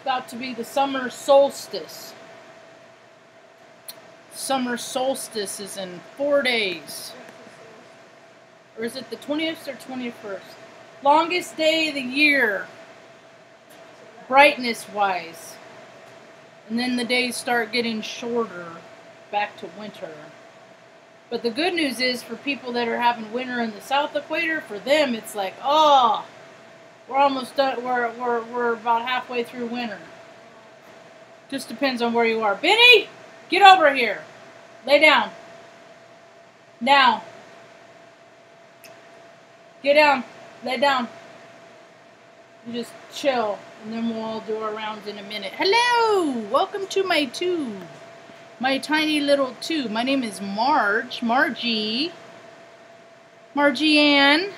about to be the summer solstice. Summer solstice is in 4 days. Or is it the 20th or 21st? Longest day of the year, brightness-wise. And then the days start getting shorter, back to winter. But the good news is, for people that are having winter in the south equator, for them it's like, oh, we're almost done. We're about halfway through winter. Just depends on where you are. Benny, get over here. Lay down. Now. Get down. Lay down. You just chill, and then we'll all do our rounds in a minute. Hello! Welcome to my tube. My tiny little tube. My name is Marge. Margie Ann.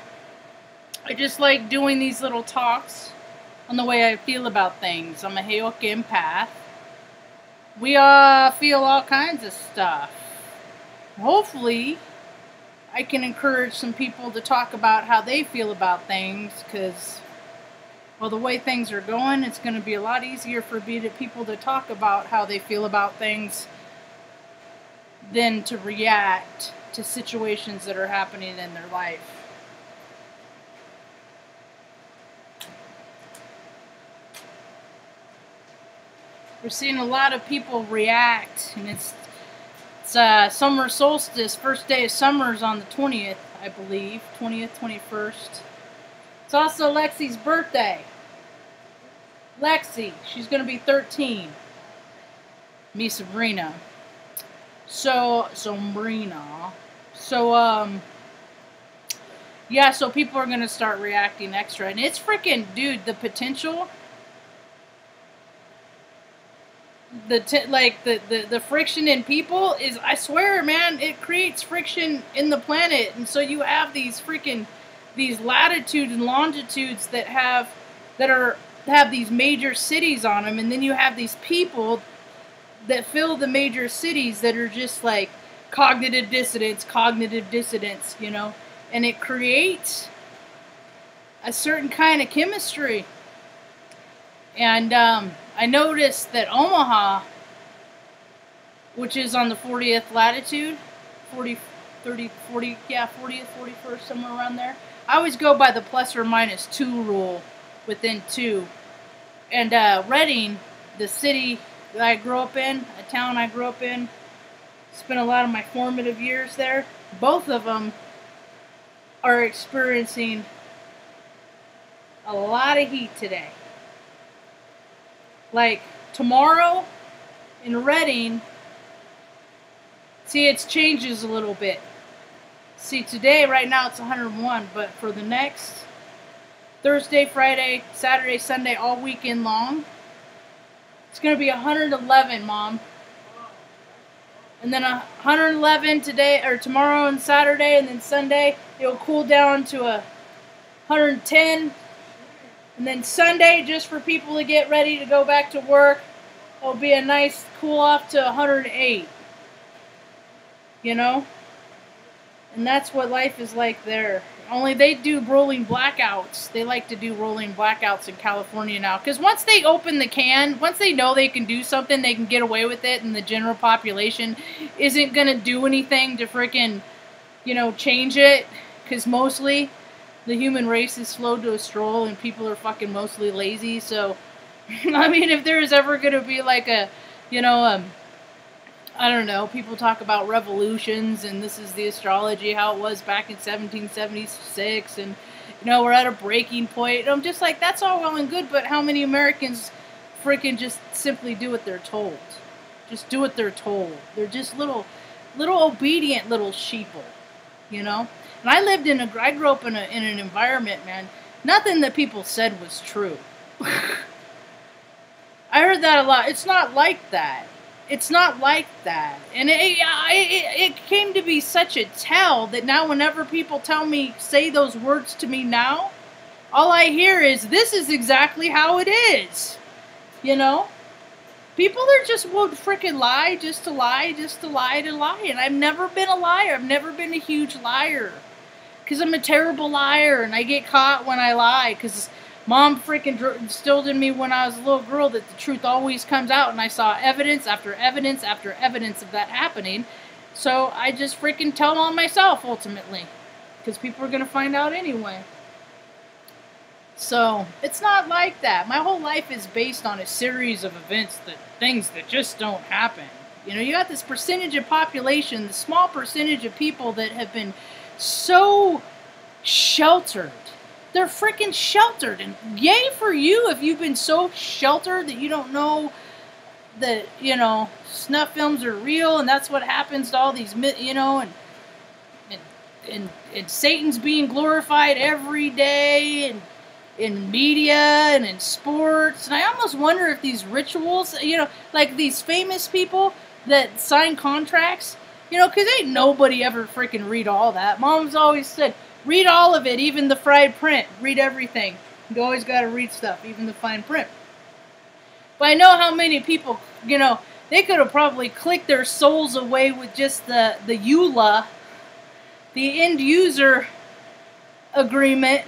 I just like doing these little talks on the way I feel about things. I'm a Hayok empath. We feel all kinds of stuff. Hopefully, I can encourage some people to talk about how they feel about things, because, well, the way things are going, it's going to be a lot easier for people to talk about how they feel about things than to react to situations that are happening in their life. We're seeing a lot of people react, and it's summer solstice. First day of summer is on the 20th, I believe. 20th, 21st. It's also Lexi's birthday. Lexi, she's going to be 13. Me, Sabrina. Yeah, so people are going to start reacting extra. And it's freaking, dude, the potential... The friction in people is, I swear, man, it creates friction in the planet. And so you have these latitudes and longitudes that have these major cities on them, and then you have these people that fill the major cities that are just like cognitive dissonance, you know, and it creates a certain kind of chemistry. And I noticed that Omaha, which is on the 40th latitude, 40th, 41st, somewhere around there. I always go by the ±2 rule within 2. And Redding, the city that I grew up in, a town I grew up in, spent a lot of my formative years there. Both of them are experiencing a lot of heat today. Like, tomorrow in Redding, see, it changes a little bit. See, today, right now, it's 101, but for the next Thursday, Friday, Saturday, Sunday, all weekend long, it's going to be 111, Mom. And then 111 today, or tomorrow and Saturday, and then Sunday, it'll cool down to 110. And then Sunday, just for people to get ready to go back to work, it'll be a nice cool off to 108. You know? And that's what life is like there. Only they do rolling blackouts. They like to do rolling blackouts in California now. Because once they open the can, once they know they can do something, they can get away with it, and the general population isn't going to do anything to freaking, you know, change it. Because mostly the human race is slowed to a stroll, and people are fucking mostly lazy. So, I mean, if there's ever going to be like a, you know, I don't know, people talk about revolutions, and this is the astrology, how it was back in 1776, and, you know, we're at a breaking point. And I'm just like, that's all well and good, but how many Americans freaking just simply do what they're told? Just do what they're told. They're just little obedient little sheeple, you know? And I grew up in an environment, man, nothing that people said was true. I heard that a lot. It's not like that. It's not like that. And it came to be such a tell that now whenever people say those words to me now, all I hear is, this is exactly how it is. You know? People are just would freaking lie just to lie, just to lie to lie. And I've never been a liar. I've never been a huge liar. Because I'm a terrible liar, and I get caught when I lie. Because Mom freaking instilled in me when I was a little girl that the truth always comes out, and I saw evidence after evidence after evidence of that happening. So I just freaking tell on myself ultimately, because people are going to find out anyway. So it's not like that. My whole life is based on a series of events, things that just don't happen. You know, you got this percentage of population, the small percentage of people that have been so sheltered. They're freaking sheltered, and yay for you if you've been so sheltered that you don't know that, you know, snuff films are real, and that's what happens to all these, you know, and Satan's being glorified every day, and in media and in sports. And I almost wonder if these rituals, you know, like these famous people that sign contracts, you know, because ain't nobody ever freaking read all that. Mom's always said, read all of it, even the fine print. Read everything. You always got to read stuff, even the fine print. But I know how many people, you know, they could have probably clicked their souls away with just the EULA, the end user agreement,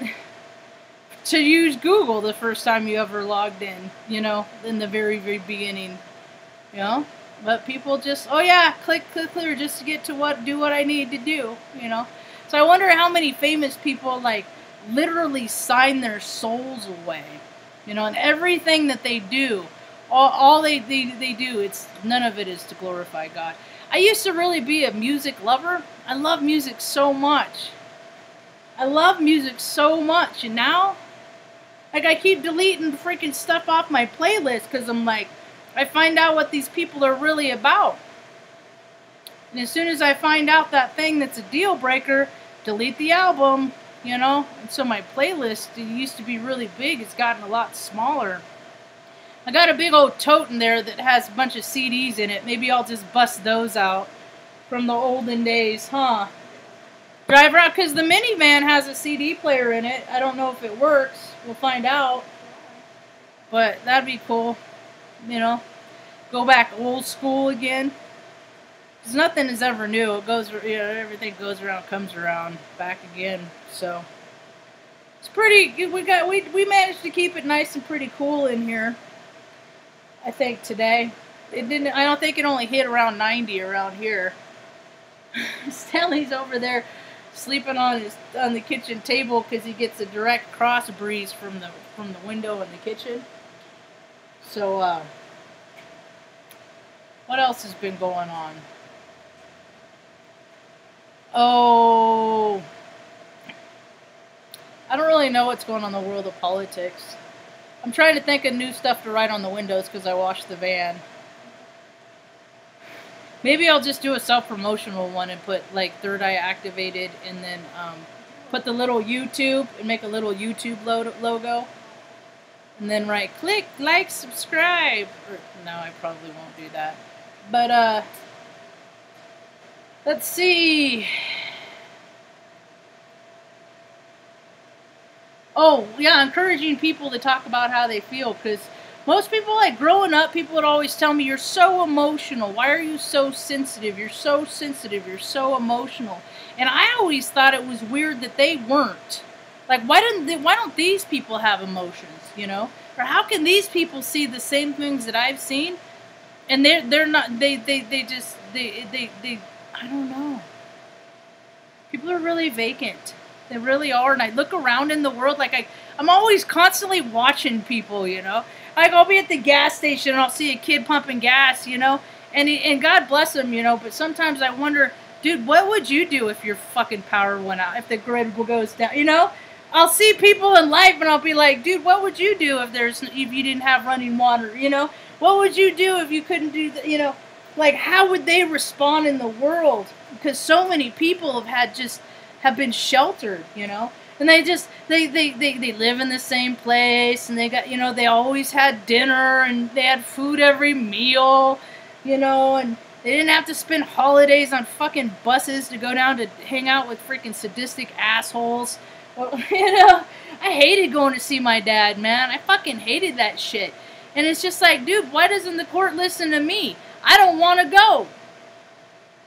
to use Google the first time you ever logged in, you know, in the very, very beginning, you know. But people just, oh yeah, click clear just to get to do what I need to do, you know. So I wonder how many famous people, like, literally sign their souls away, you know, and everything that they do, all they do, none of it is to glorify God. I used to really be a music lover. I love music so much. I love music so much, and now, like, I keep deleting freaking stuff off my playlist because I'm like, I find out what these people are really about. And as soon as I find out that thing that's a deal breaker, delete the album, you know? And so my playlist, it used to be really big, it's gotten a lot smaller. I got a big old tote in there that has a bunch of CDs in it. Maybe I'll just bust those out from the olden days, huh? Drive around, because the minivan has a CD player in it. I don't know if it works. We'll find out. But that'd be cool, you know? Go back old school again. Because nothing is ever new. It goes, you know, everything goes around, comes around, back again. So it's pretty. We managed to keep it nice and pretty cool in here. I think today it didn't. I don't think it only hit around 90 around here. Stanley's over there sleeping on the kitchen table because he gets a direct cross breeze from the window in the kitchen. So what else has been going on? Oh, I don't really know what's going on in the world of politics. I'm trying to think of new stuff to write on the windows because I washed the van. Maybe I'll just do a self-promotional one and put, like, Third Eye activated, and then put the little YouTube and make a little YouTube logo. And then write, click, like, subscribe. Or, no, I probably won't do that. But, let's see. Oh, yeah, encouraging people to talk about how they feel, because most people, like, growing up, people would always tell me, you're so emotional. Why are you so sensitive? You're so sensitive. You're so emotional. And I always thought it was weird that they weren't. Like, why don't these people have emotions, you know? Or how can these people see the same things that I've seen? And they're not, they I don't know. People are really vacant. They really are. And I look around in the world, like, I'm always constantly watching people, you know? Like, I'll be at the gas station and I'll see a kid pumping gas, you know? And God bless him, you know? But sometimes I wonder, dude, what would you do if your fucking power went out? If the grid goes down, you know? I'll see people in life and I'll be like, dude, what would you do if you didn't have running water, you know? What would you do if you couldn't do that, you know? Like, how would they respond in the world? Because so many people have been sheltered, you know? And they live in the same place, and they got, you know, they always had dinner, and they had food every meal, you know, and they didn't have to spend holidays on fucking buses to go down to hang out with freaking sadistic assholes. Well, you know, I hated going to see my dad, man. I fucking hated that shit. And it's just like, dude, why doesn't the court listen to me? I don't want to go.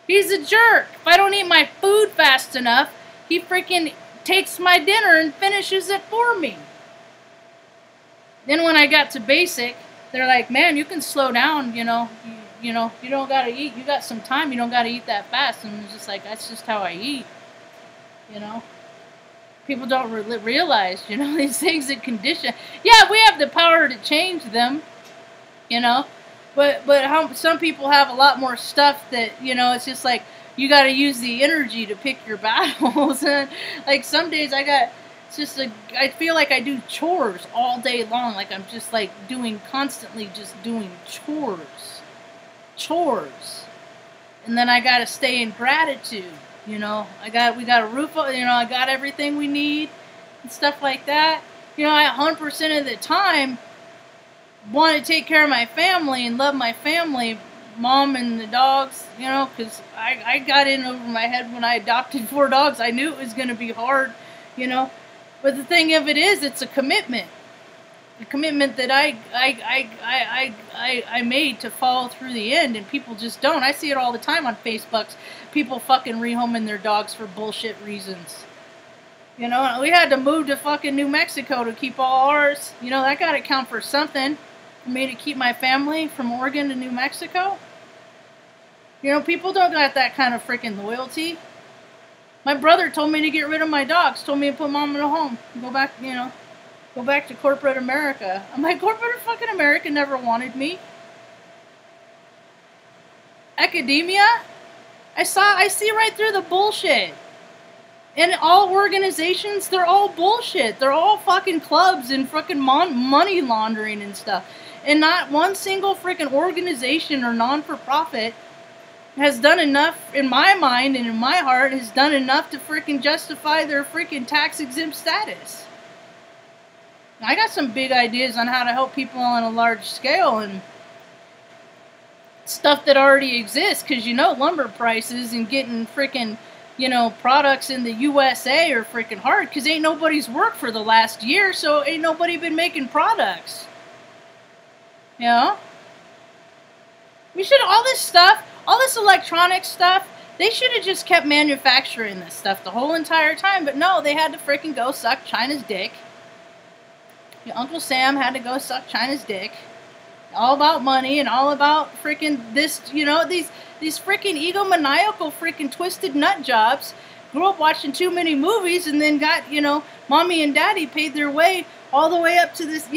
He's a jerk. If I don't eat my food fast enough, he freaking takes my dinner and finishes it for me. Then when I got to basic, they're like, man, you can slow down, you don't gotta eat. You got some time. You don't gotta eat that fast. And it's just like, that's just how I eat, you know. People don't realize, these things that condition. Yeah, we have the power to change them, but how some people have a lot more stuff that, it's just like, you got to use the energy to pick your battles. And like some days I feel like I do chores all day long. Like I'm just like constantly doing chores. And then I got to stay in gratitude. We got a roof, I got everything we need and stuff like that. I 100% of the time want to take care of my family and love my family, mom and the dogs, because I got in over my head when I adopted 4 dogs. I knew it was going to be hard, but the thing of it is, it's a commitment. A commitment that I made to follow through the end, and people just don't. I see it all the time on Facebooks. People fucking rehoming their dogs for bullshit reasons. We had to move to fucking New Mexico to keep all ours. That got to count for something for me to keep my family from Oregon to New Mexico. People don't got that kind of freaking loyalty. My brother told me to get rid of my dogs. Told me to put mom in a home. Go back to corporate America. I'm like, corporate fucking America never wanted me. Academia? I see right through the bullshit. And all organizations, they're all bullshit. They're all fucking clubs and fucking money laundering and stuff. And not one single freaking organization or non-for-profit has done enough, in my mind and in my heart, has done enough to freaking justify their freaking tax-exempt status. I got some big ideas on how to help people on a large scale and stuff that already exists, because lumber prices and getting freaking, products in the USA are freaking hard, because ain't nobody's worked for the last year, so ain't nobody been making products. We should, all this electronic stuff, they should have just kept manufacturing this stuff the whole entire time, but no, they had to freaking go suck China's dick. Uncle Sam had to go suck China's dick. All about money and all about freaking this, these freaking egomaniacal freaking twisted nut jobs grew up watching too many movies and then got, mommy and daddy paid their way all the way up to this,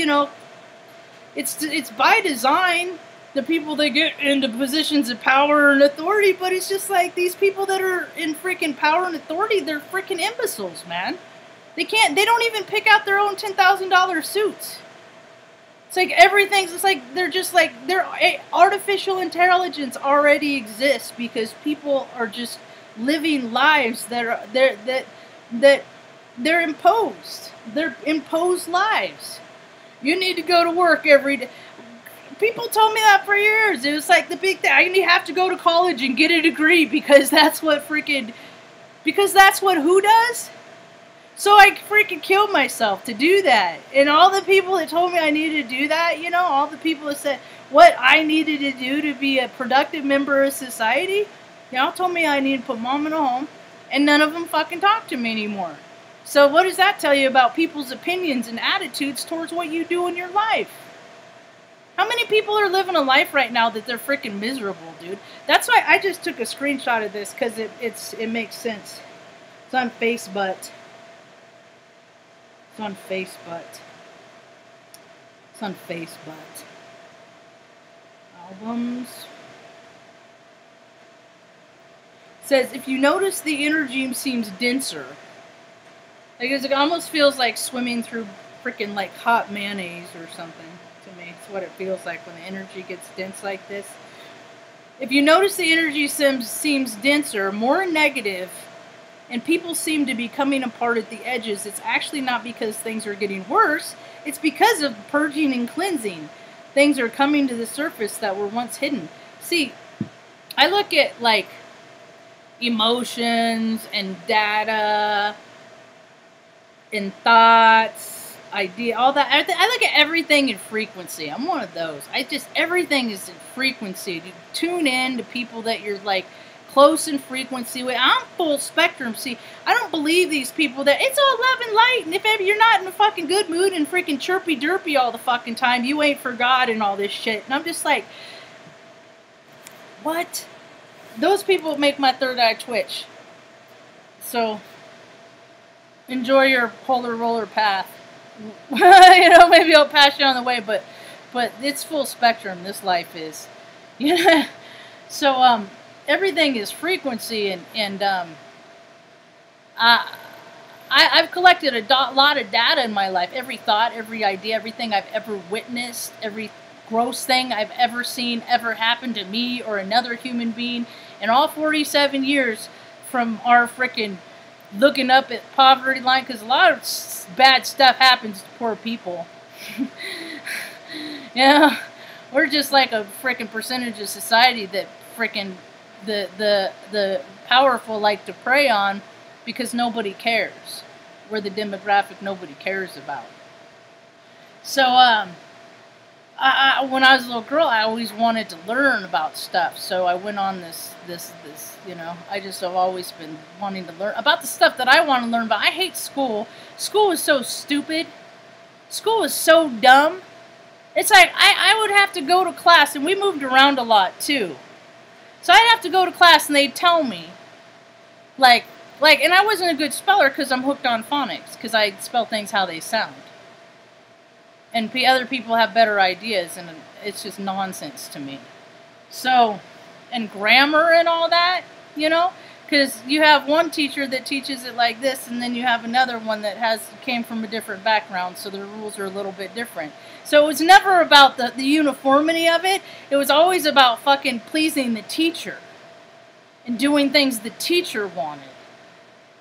it's by design, the people that get into positions of power and authority, but it's just like these people that are in freaking power and authority, they're freaking imbeciles, man. They don't even pick out their own $10,000 suits. It's like their artificial intelligence already exists because people are just living lives that they're imposed. They're imposed lives. You need to go to work every day. People told me that for years. It was like the big thing. I have to go to college and get a degree because that's what who does? So I freaking killed myself to do that. And all the people that told me I needed to do that, all the people that said what I needed to do to be a productive member of society, told me I needed to put mom in a home, and none of them fucking talk to me anymore. So what does that tell you about people's opinions and attitudes towards what you do in your life? How many people are living a life right now that they're freaking miserable, dude? That's why I just took a screenshot of this, because it makes sense. It's on Facebook. It's on Facebook. It's on Facebook. Albums. It says, if you notice the energy seems denser. Like it almost feels like swimming through freaking like hot mayonnaise or something to me. It's what it feels like when the energy gets dense like this. If you notice the energy seems denser, more negative, and people seem to be coming apart at the edges, it's actually not because things are getting worse. It's because of purging and cleansing. Things are coming to the surface that were once hidden. See, I look at like emotions and data and thoughts, idea, all that. I look at everything in frequency. I'm one of those. Everything is in frequency. You tune in to people that you're like, close in frequency. I'm full spectrum. See, I don't believe these people that it's all love and light, and if ever you're not in a fucking good mood and freaking chirpy derpy all the fucking time, you ain't for God and all this shit. And I'm just like, what? Those people make my third eye twitch. So, enjoy your polar roller path. You know, maybe I'll pass you on the way, but it's full spectrum. This life is, yeah. So everything is frequency, and I've collected a lot of data in my life. Every thought, every idea, everything I've ever witnessed, every gross thing I've ever seen ever happen to me or another human being in all 47 years from our frickin' looking up at poverty line, because a lot of bad stuff happens to poor people. Yeah, we're just like a frickin' percentage of society that frickin' the powerful like to prey on because nobody cares. We're the demographic nobody cares about. So, when I was a little girl, I always wanted to learn about stuff. So I went on this, you know, I just have always been wanting to learn about the stuff that I want to learn about. I hate school. School is so stupid. School is so dumb. It's like, I would have to go to class, and we moved around a lot, too. So I'd have to go to class, and they'd tell me, like, and I wasn't a good speller because I'm hooked on phonics, because I spell things how they sound. And other people have better ideas, and it's just nonsense to me. So, and grammar and all that, you know, because you have one teacher that teaches it like this, and then you have another one that came from a different background, so the rules are a little bit different. So it was never about the uniformity of it. It was always about fucking pleasing the teacher and doing things the teacher wanted.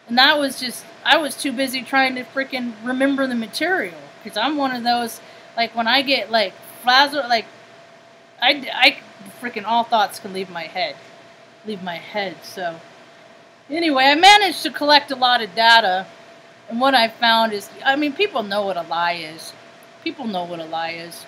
And that was just, I was too busy trying to freaking remember the material. Because I'm one of those, like, when I get, like, frazzled, like, I freaking, all thoughts can leave my head. So, anyway, I managed to collect a lot of data. And what I found is, I mean, people know what a lie is. People know what a lie is.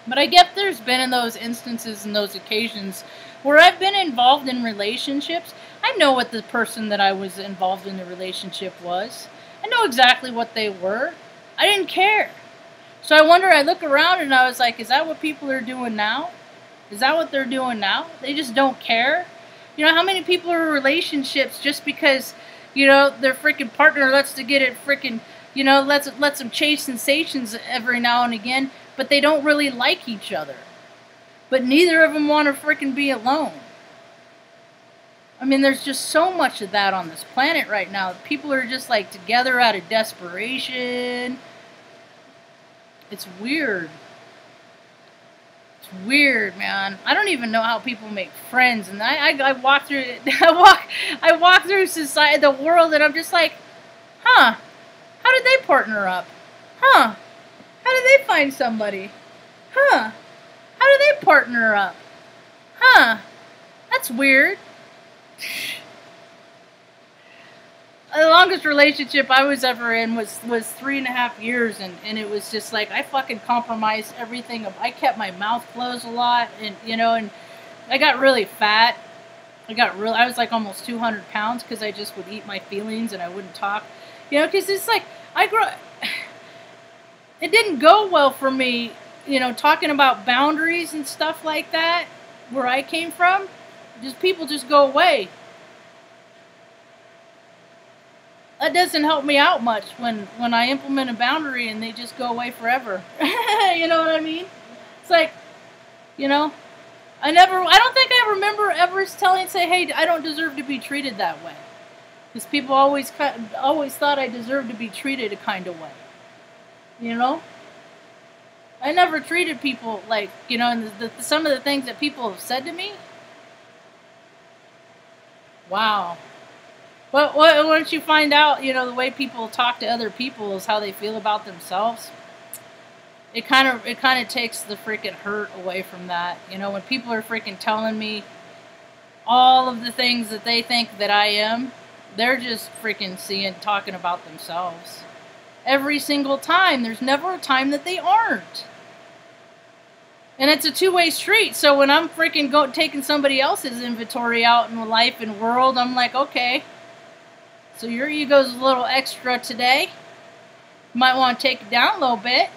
But I get there's been in those instances and those occasions where I've been involved in relationships. I know what the person that I was involved in the relationship was. I know exactly what they were. I didn't care. So I look around and I was like, is that what people are doing now? Is that what they're doing now? They just don't care? You know, how many people are in relationships just because, you know, their freaking partner lets to get it freaking, you know, lets them chase sensations every now and again, but they don't really like each other. But neither of them want to freaking be alone. I mean, there's just so much of that on this planet right now. People are just, like, together out of desperation. It's weird. It's weird, man. I don't even know how people make friends. And I walk through it. I walk through society, the world, and I'm just like, huh? How did they partner up? Huh? How did they find somebody? Huh? How did they partner up? Huh? That's weird. The longest relationship I was ever in was 3.5 years, and it was just like I fucking compromised everything. I kept my mouth closed a lot, and you know, and I got really fat. I was like almost 200 pounds because I just would eat my feelings and I wouldn't talk, you know, because it's like it didn't go well for me, you know, talking about boundaries and stuff like that where I came from. Just people just go away. That doesn't help me out much when I implement a boundary and they just go away forever. You know what I mean? It's like, you know, I don't think I remember ever say, hey, I don't deserve to be treated that way. Because people always thought I deserved to be treated a kind of way. You know? I never treated people like, you know, and some of the things that people have said to me. Wow. Well, once you find out, you know, the way people talk to other people is how they feel about themselves. It kind of takes the freaking hurt away from that. You know, when people are freaking telling me all of the things that they think that I am, they're just freaking talking about themselves. Every single time. There's never a time that they aren't. And it's a two-way street. So when I'm freaking taking somebody else's inventory out in life and world, I'm like, okay, so your ego's a little extra today. You might want to take it down a little bit.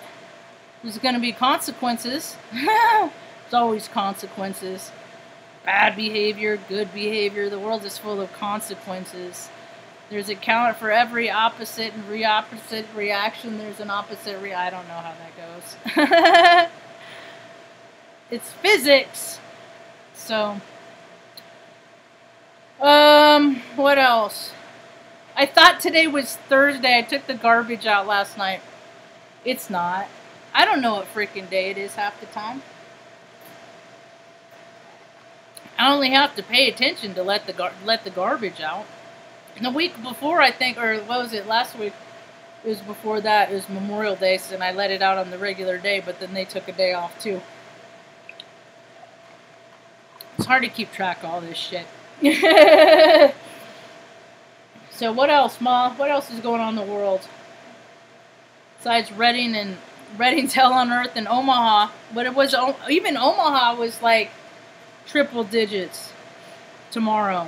There's going to be consequences. There's always consequences. Bad behavior, good behavior. The world is full of consequences. There's a counter for every opposite and opposite reaction. There's an opposite I don't know how that goes. It's physics. So, what else? I thought today was Thursday. I took the garbage out last night. It's not. I don't know what freaking day it is half the time. I only have to pay attention to let the garbage out. And the week before, I think, or what was it, last week? It was before that. It was Memorial Day, and I let it out on the regular day, but then they took a day off, too. It's hard to keep track of all this shit. So what else, Ma? What else is going on in the world? Besides Reading's Hell on Earth and Omaha. But it was, even Omaha was like triple digits tomorrow.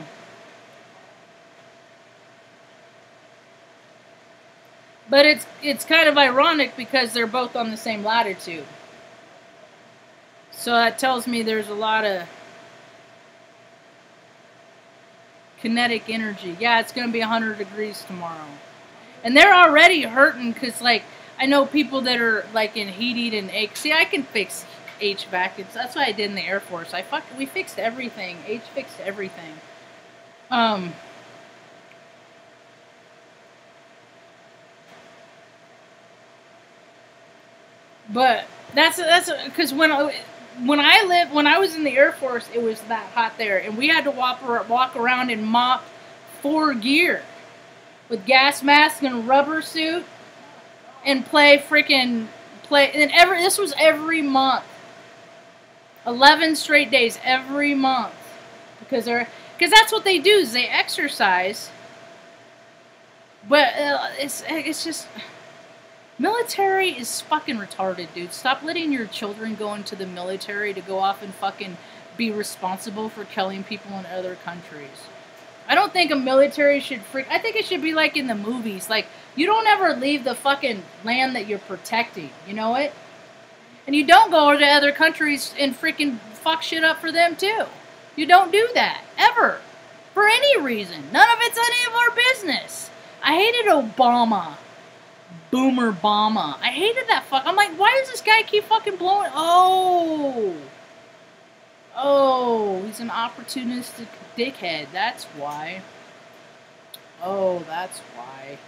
But it's kind of ironic because they're both on the same latitude. So that tells me there's a lot of kinetic energy. Yeah, it's going to be 100 degrees tomorrow. And they're already hurting because, like, I know people that are, like, in heated and ache. See, I can fix HVAC. That's what I did in the Air Force. We fixed everything. H fixed everything. But that's because when I was in the Air Force, it was that hot there, and we had to walk around and mop 4 gear with gas mask and a rubber suit and play. And this was every month, 11 straight days every month, because that's what they do is they exercise. But it's just. Military is fucking retarded, dude. Stop letting your children go into the military to go off and fucking be responsible for killing people in other countries. I don't think a military should I think it should be like in the movies. Like, you don't ever leave the fucking land that you're protecting. You know it? And you don't go to other countries and freaking fuck shit up for them, too. You don't do that. Ever. For any reason. None of it's any of our business. I hated Obama. Boomer Obama. I hated that fuck. I'm like, why does this guy keep fucking blowing? Oh, he's an opportunistic dickhead. That's why. Oh, that's why.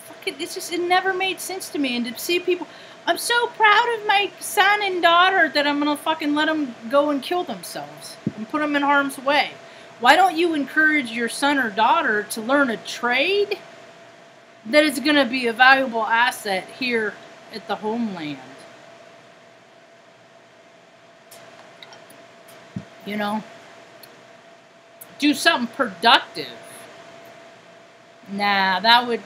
Fucking, it never made sense to me. And to see people, I'm so proud of my son and daughter that I'm gonna fucking let them go and kill themselves and put them in harm's way. Why don't you encourage your son or daughter to learn a trade that is going to be a valuable asset here at the homeland? You know? Do something productive. Nah, you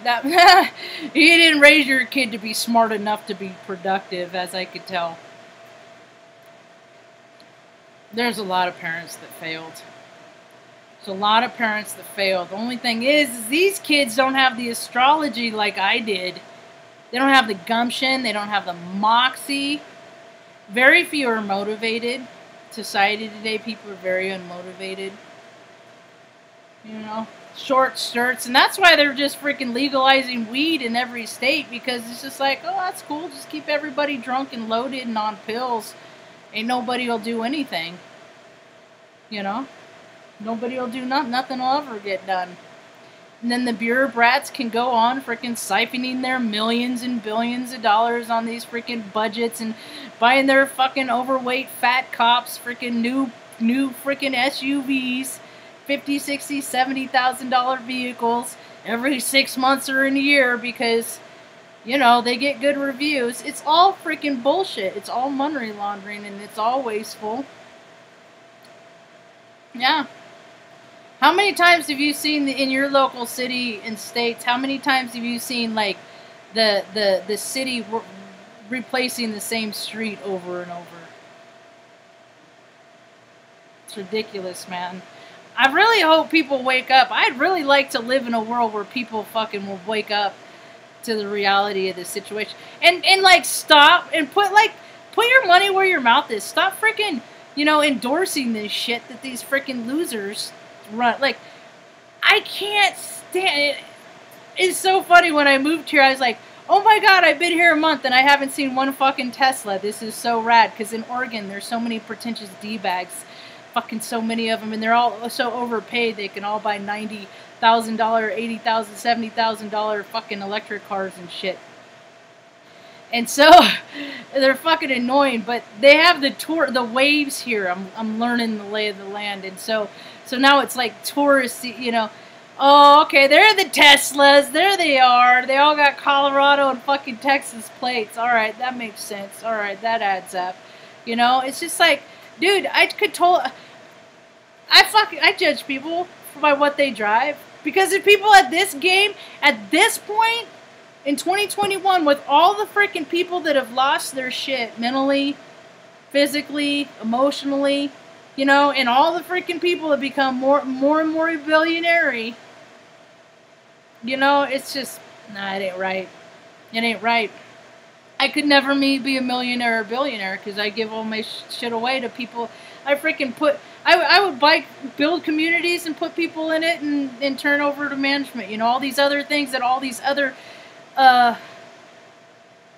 didn't raise your kid to be smart enough to be productive, as I could tell. There's a lot of parents that failed. There's a lot of parents that failed. The only thing is these kids don't have the astrology like I did. They don't have the gumption. They don't have the moxie. Very few are motivated. Society today, people are very unmotivated. You know, short skirts. And that's why they're just freaking legalizing weed in every state, because it's just like, oh, that's cool. Just keep everybody drunk and loaded and on pills. Ain't nobody will do anything. You know? Nobody will do nothing. Nothing will ever get done. And then the bureaucrats can go on freaking siphoning their millions and billions of dollars on these freaking budgets and buying their fucking overweight fat cops freaking new freaking SUVs, $50,000, $60,000, $70,000 vehicles every 6 months or in a year because, you know, they get good reviews. It's all freaking bullshit. It's all money laundering and it's all wasteful. Yeah. How many times have you seen in your local city and states, how many times have you seen, like, the city replacing the same street over and over? It's ridiculous, man. I really hope people wake up. I'd really like to live in a world where people fucking will wake up to the reality of the situation. And like, stop and put your money where your mouth is. Stop freaking, you know, endorsing this shit that these freaking losers run. Like, I can't stand it. It's so funny. When I moved here, I was like, oh my god, I've been here a month and I haven't seen one fucking Tesla. This is so rad. Because in Oregon, there's so many pretentious D-bags. Fucking so many of them. And they're all so overpaid. They can all buy $90,000, $80,000, $70,000 fucking electric cars and shit. And so, they're fucking annoying. But they have the waves here. I'm learning the lay of the land. And so now it's like tourists, you know. Oh, okay, they're the Teslas. There they are. They all got Colorado and fucking Texas plates. Alright, that makes sense. Alright, that adds up. You know, it's just like, dude, I judge people by what they drive. Because if people at this game, at this point, in 2021, with all the freaking people that have lost their shit mentally, physically, emotionally, you know, and all the freaking people that become more and more billionaire, you know, it's just, nah, it ain't right. It ain't right. I could never be a millionaire or billionaire because I give all my shit away to people. I freaking I would build communities and put people in it and turn over to management. You know, all these other things that all these other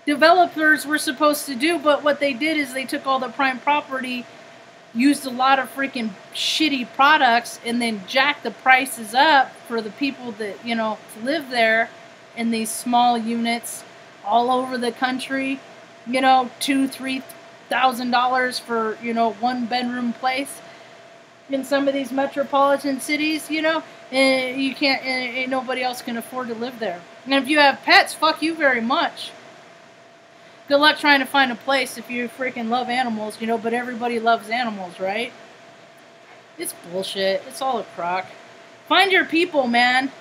developers were supposed to do. But what they did is they took all the prime property, used a lot of freaking shitty products, and then jacked the prices up for the people that, you know, live there in these small units all over the country. You know, $2,000-$3,000 for, you know, one bedroom place in some of these metropolitan cities, you know, and you can't, and nobody else can afford to live there. And if you have pets, fuck you very much. Good luck trying to find a place if you freaking love animals, you know, but everybody loves animals, right? It's bullshit. It's all a crock. Find your people, man.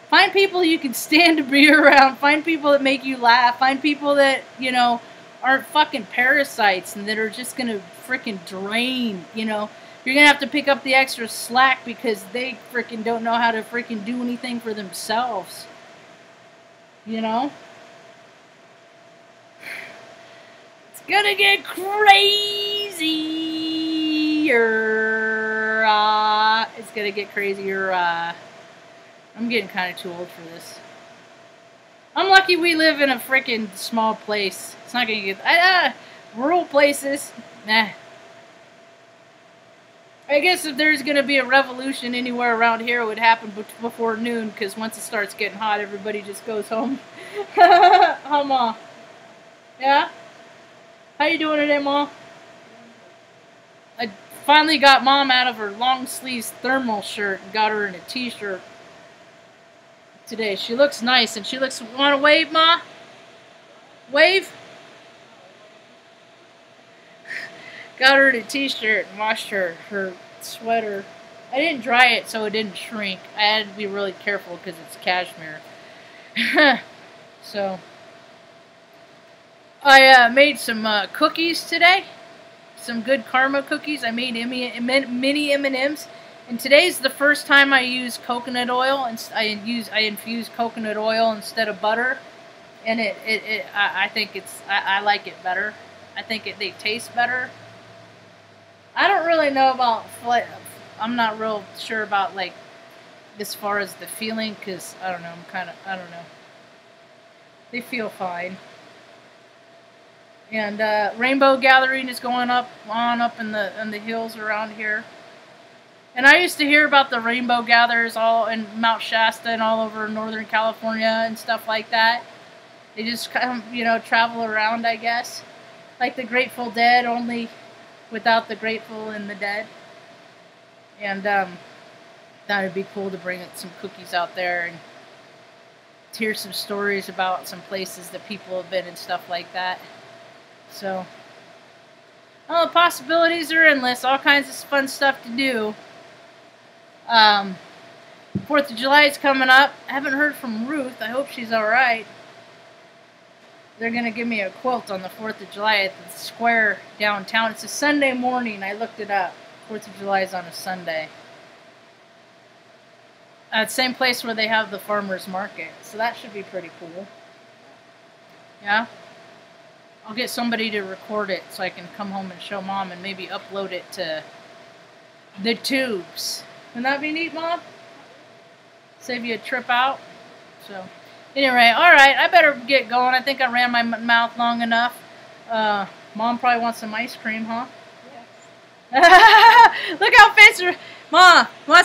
Find people you can stand to be around. Find people that make you laugh. Find people that, you know, aren't fucking parasites and that are just going to freaking drain, you know. You're going to have to pick up the extra slack because they freaking don't know how to freaking do anything for themselves. You know? Gonna get crazier. It's gonna get crazier. I'm getting kind of too old for this. I'm lucky we live in a freaking small place. It's not gonna get rural places. Nah. I guess if there's gonna be a revolution anywhere around here, it would happen before noon. Because once it starts getting hot, everybody just goes home. Huh, Ma? Yeah. How you doing today, Mom? I finally got Mom out of her long sleeves thermal shirt and got her in a t-shirt today. She looks nice and she looks, want to wave, Ma? Wave? Got her in a t-shirt and washed her sweater. I didn't dry it so it didn't shrink. I had to be really careful because it's cashmere. So I made some cookies today. Some good karma cookies. I made mini M&Ms. And today's the first time I use coconut oil. And I infuse coconut oil instead of butter. And I think I like it better. I think they taste better. I don't really know about, I'm not real sure about, like, as far as the feeling. Because, I don't know, I don't know. They feel fine. And rainbow gathering is going up in the hills around here. And I used to hear about the rainbow gatherers all in Mount Shasta and all over Northern California and stuff like that. They just kind of, you know, travel around, I guess. Like the Grateful Dead, only without the grateful and the dead. And thought it'd be cool to bring some cookies out there and hear some stories about some places that people have been and stuff like that. So, well, the possibilities are endless. All kinds of fun stuff to do. 4th of July is coming up. I haven't heard from Ruth. I hope she's alright. They're going to give me a quilt on the 4th of July at the square downtown. It's a Sunday morning. I looked it up. 4th of July is on a Sunday. At the same place where they have the farmer's market. So that should be pretty cool. Yeah? I'll get somebody to record it so I can come home and show Mom and maybe upload it to the tubes. Wouldn't that be neat, Mom? Save you a trip out. So, anyway, alright, I better get going. I think I ran my mouth long enough. Mom probably wants some ice cream, huh? Yes. Look how fancy. Mom wants